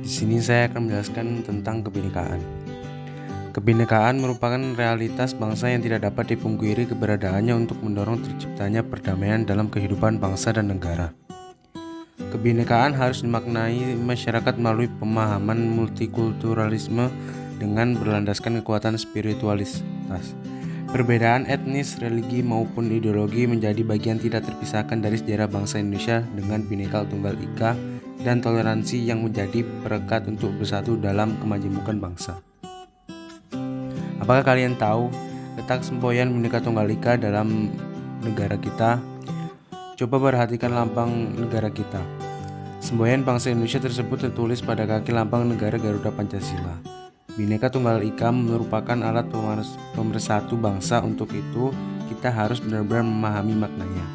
Di sini saya akan menjelaskan tentang kebinekaan. Kebinekaan merupakan realitas bangsa yang tidak dapat dipungkiri keberadaannya untuk mendorong terciptanya perdamaian dalam kehidupan bangsa dan negara. Kebinekaan harus dimaknai masyarakat melalui pemahaman multikulturalisme dengan berlandaskan kekuatan spiritualitas. Perbedaan etnis, religi, maupun ideologi menjadi bagian tidak terpisahkan dari sejarah bangsa Indonesia dengan Bhinneka Tunggal Ika dan toleransi yang menjadi perekat untuk bersatu dalam kemajemukan bangsa. Apakah kalian tahu letak semboyan Bhinneka Tunggal Ika dalam negara kita? Coba perhatikan lambang negara kita. Semboyan bangsa Indonesia tersebut tertulis pada kaki lambang negara Garuda Pancasila. Bhinneka Tunggal Ika merupakan alat pemersatu bangsa. Untuk itu, kita harus benar-benar memahami maknanya.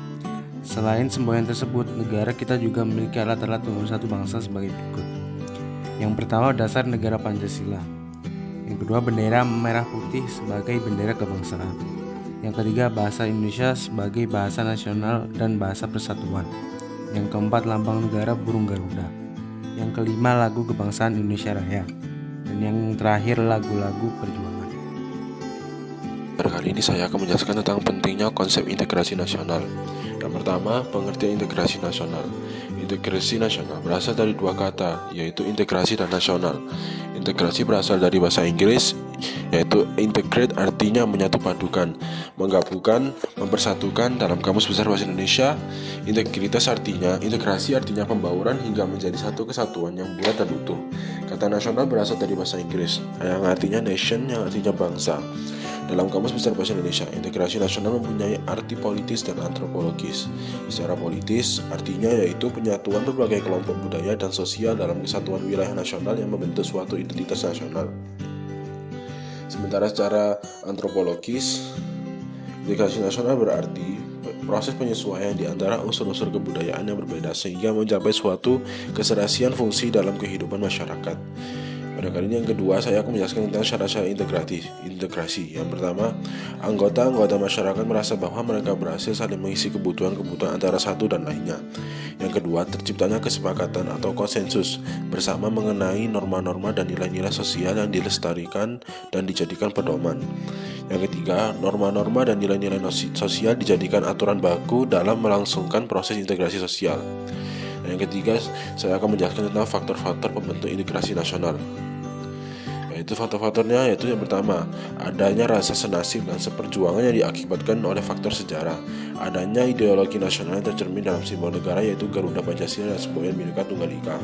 Selain semboyan tersebut, negara kita juga memiliki alat-alat pemersatu bangsa sebagai berikut. Yang pertama, dasar negara Pancasila. Yang kedua, bendera merah putih sebagai bendera kebangsaan. Yang ketiga, bahasa Indonesia sebagai bahasa nasional dan bahasa persatuan. Yang keempat, lambang negara burung Garuda. Yang kelima, lagu kebangsaan Indonesia Raya. Dan yang terakhir, lagu-lagu perjuangan. Kali ini saya akan menjelaskan tentang pentingnya konsep integrasi nasional. Yang pertama, pengertian integrasi nasional. Integrasi nasional berasal dari dua kata, yaitu integrasi dan nasional. Integrasi berasal dari bahasa Inggris, yaitu integrate, artinya menyatu padukan, menggabungkan, mempersatukan. Dalam Kamus Besar Bahasa Indonesia, integritas artinya, integrasi artinya pembauran hingga menjadi satu kesatuan yang bulat dan utuh. Kata nasional berasal dari bahasa Inggris, yang artinya nation, yang artinya bangsa. Dalam Kamus Besar Bahasa Indonesia, integrasi nasional mempunyai arti politis dan antropologis. Secara politis, artinya yaitu penyatuan berbagai kelompok budaya dan sosial dalam kesatuan wilayah nasional yang membentuk suatu identitas nasional. Sementara secara antropologis, integrasi nasional berarti proses penyesuaian di antara unsur-unsur kebudayaan yang berbeda sehingga mencapai suatu keserasian fungsi dalam kehidupan masyarakat. Pada kali ini yang kedua, saya akan menjelaskan tentang syarat-syarat integrasi. Yang pertama, anggota-anggota masyarakat merasa bahwa mereka berhasil saling mengisi kebutuhan-kebutuhan antara satu dan lainnya. Yang kedua, terciptanya kesepakatan atau konsensus bersama mengenai norma-norma dan nilai-nilai sosial yang dilestarikan dan dijadikan pedoman. Yang ketiga, norma-norma dan nilai-nilai sosial dijadikan aturan baku dalam melangsungkan proses integrasi sosial. Yang ketiga, saya akan menjelaskan tentang faktor-faktor pembentuk integrasi nasional. Yaitu faktor-faktornya, yaitu yang pertama, adanya rasa senasib dan seperjuangan yang diakibatkan oleh faktor sejarah. Adanya ideologi nasional yang tercermin dalam simbol negara, yaitu Garuda Pancasila dan semboyan Bhinneka Tunggal Ika.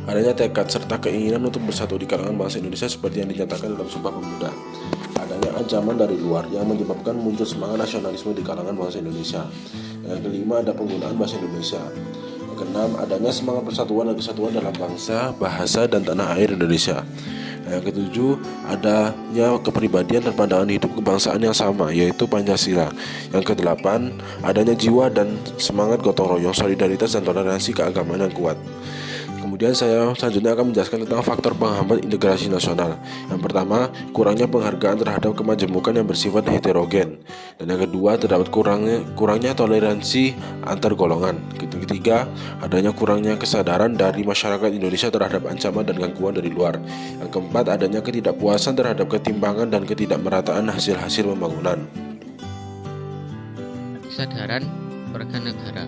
Adanya tekad serta keinginan untuk bersatu di kalangan bangsa Indonesia seperti yang dinyatakan dalam Sumpah Pemuda. Adanya ancaman dari luar yang menyebabkan muncul semangat nasionalisme di kalangan bangsa Indonesia. Yang kelima, ada penggunaan bahasa Indonesia. Yang keenam, adanya semangat persatuan dan kesatuan dalam bangsa, bahasa, dan tanah air Indonesia. Yang ketujuh, adanya kepribadian dan pandangan hidup kebangsaan yang sama, yaitu Pancasila. Yang kedelapan, adanya jiwa dan semangat gotong royong, solidaritas, dan toleransi keagamaan yang kuat. Kemudian saya selanjutnya akan menjelaskan tentang faktor penghambat integrasi nasional. Yang pertama, kurangnya penghargaan terhadap kemajemukan yang bersifat heterogen. Dan yang kedua, terdapat kurangnya toleransi antar golongan. Yang ketiga, adanya kurangnya kesadaran dari masyarakat Indonesia terhadap ancaman dan gangguan dari luar. Yang keempat, adanya ketidakpuasan terhadap ketimpangan dan ketidakmerataan hasil-hasil pembangunan. Kesadaran warga negara.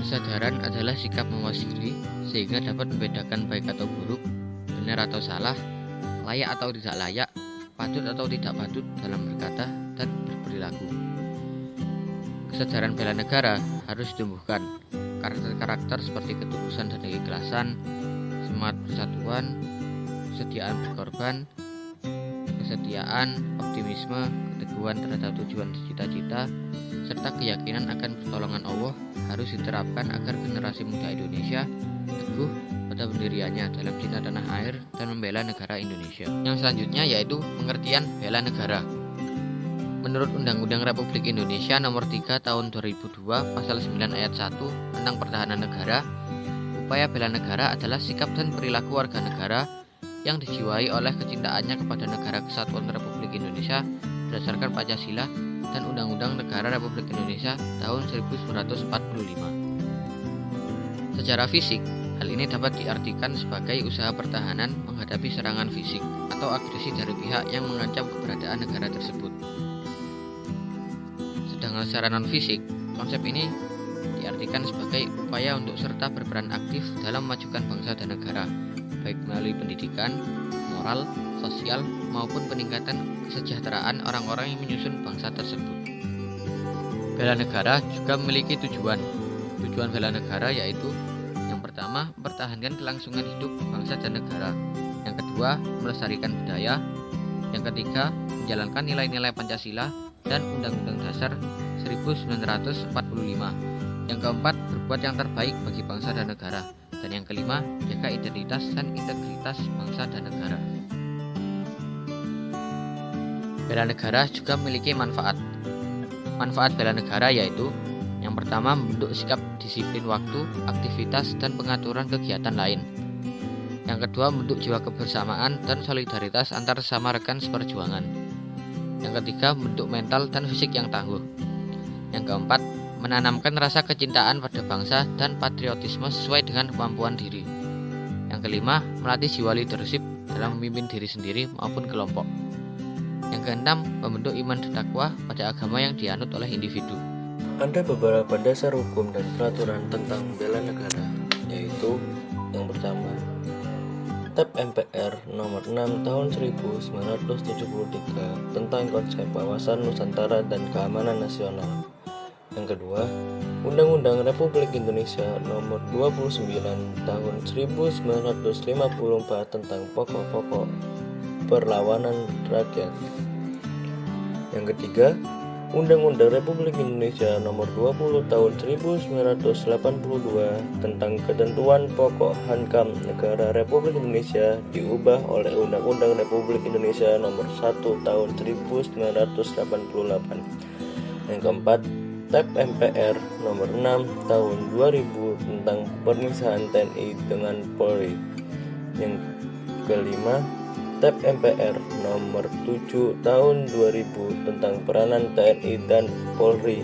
Kesadaran adalah sikap memuasai diri sehingga dapat membedakan baik atau buruk, benar atau salah, layak atau tidak layak, patut atau tidak patut dalam berkata dan berperilaku. Kesadaran bela negara harus ditumbuhkan. Karakter-karakter seperti ketulusan dan keikhlasan, semangat persatuan, kesediaan berkorban, kesetiaan, optimisme, keteguhan terhadap tujuan cita-cita, serta keyakinan akan pertolongan Allah harus diterapkan agar generasi muda Indonesia teguh pada pendiriannya dalam cinta tanah air dan membela negara Indonesia. Yang selanjutnya yaitu pengertian bela negara. Menurut Undang-Undang Republik Indonesia Nomor 3 Tahun 2002 Pasal 9 Ayat 1 tentang Pertahanan Negara, upaya bela negara adalah sikap dan perilaku warga negara yang dijiwai oleh kecintaannya kepada negara kesatuan Republik Indonesia berdasarkan Pancasila dan Undang-Undang Negara Republik Indonesia tahun 1945. Secara fisik, Hal ini dapat diartikan sebagai usaha pertahanan menghadapi serangan fisik atau agresi dari pihak yang mengancam keberadaan negara tersebut. Sedangkan secara non-fisik, konsep ini diartikan sebagai upaya untuk serta berperan aktif dalam memajukan bangsa dan negara, baik melalui pendidikan, moral, sosial, maupun peningkatan kesejahteraan orang-orang yang menyusun bangsa tersebut. Bela negara juga memiliki tujuan. Tujuan bela negara yaitu yang pertama, mempertahankan kelangsungan hidup bangsa dan negara. Yang kedua, melestarikan budaya. Yang ketiga, menjalankan nilai-nilai Pancasila dan Undang-Undang Dasar 1945. Yang keempat, berbuat yang terbaik bagi bangsa dan negara. Dan yang kelima, jaga identitas dan integritas bangsa dan negara. Bela negara juga memiliki manfaat. Manfaat bela negara yaitu yang pertama, membentuk sikap disiplin waktu, aktivitas, dan pengaturan kegiatan lain. Yang kedua, membentuk jiwa kebersamaan dan solidaritas antar sesama rekan seperjuangan. Yang ketiga, membentuk mental dan fisik yang tangguh. Yang keempat, menanamkan rasa kecintaan pada bangsa dan patriotisme sesuai dengan kemampuan diri. Yang kelima, melatih jiwa leadership dalam memimpin diri sendiri maupun kelompok. Yang keenam, membentuk iman dan takwa pada agama yang dianut oleh individu. Ada beberapa dasar hukum dan peraturan tentang bela negara, yaitu yang pertama, TAP MPR nomor 6 tahun 1973 tentang konsep wawasan Nusantara dan keamanan nasional. Yang kedua, Undang-Undang Republik Indonesia nomor 29 tahun 1954 tentang pokok-pokok perlawanan rakyat. Yang ketiga, Undang-Undang Republik Indonesia Nomor 20 Tahun 1982 tentang ketentuan pokok Hankam Negara Republik Indonesia diubah oleh Undang-Undang Republik Indonesia Nomor 1 Tahun 1988. Yang keempat, TAP MPR Nomor 6 Tahun 2000 tentang pemisahan TNI dengan Polri. Yang kelima, TAP MPR Nomor 7 Tahun 2000 tentang peranan TNI dan Polri